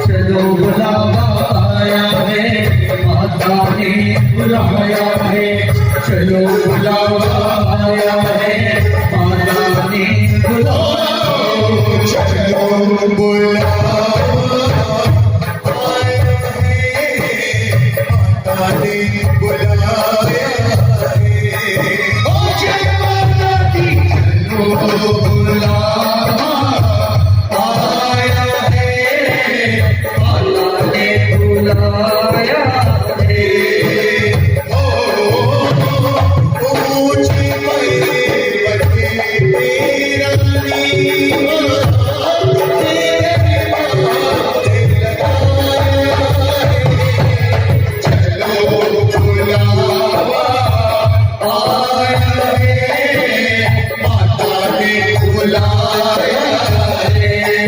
चलो बुलावा आया है माता ने बुलाया चलो बुलावा आया है माता ने बुलाया ओ जय माता दी चलो बुलावा आया है माता ने बुलाया चलो बुलावा आया है माता ने बुलाया है चलो बुलावा आया है माता ने बुलाया है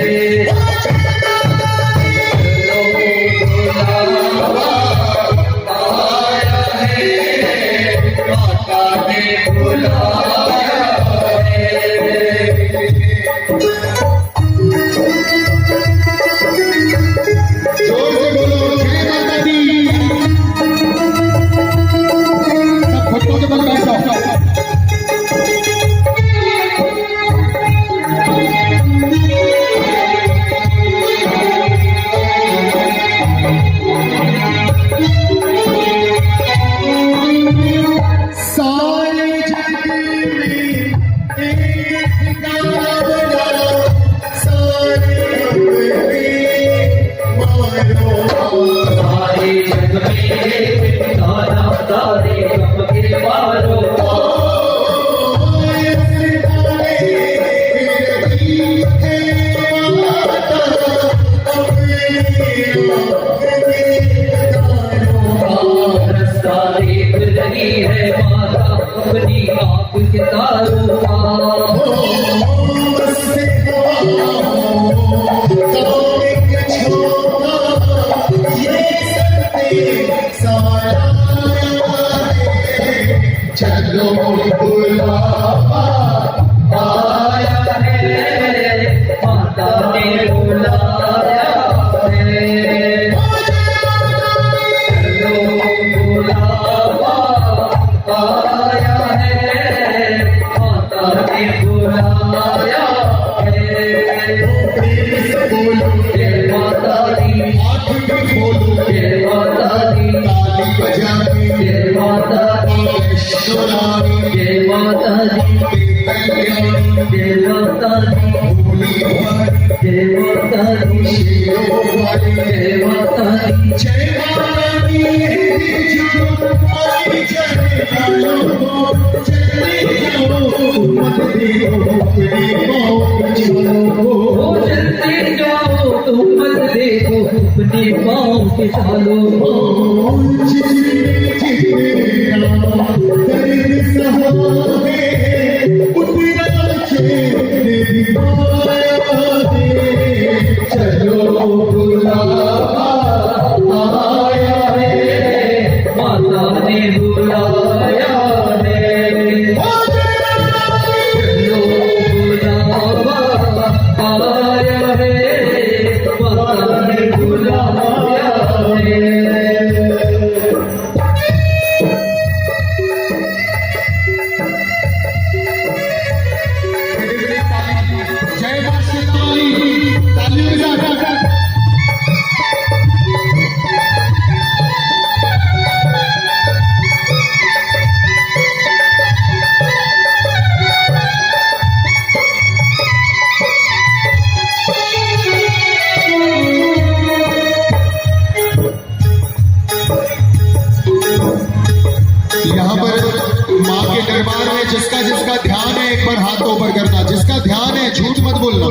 बोलो जय माता दी बोलो जय माता दी ताली बजा जय माता जय माता दी जय माता दी जय माता दी जय माता दी जय माता दी चलते जाओ तुम मत देखो अपने पाँव के सालों चलो बुलावा आया है माता ने बुलाया है चलो बुलावा आया है माता ने बुलाया है यहाँ पर माँ के दरबार में जिसका जिसका ध्यान है एक बार हाथ ऊपर करना, जिसका ध्यान है झूठ मत बोलना।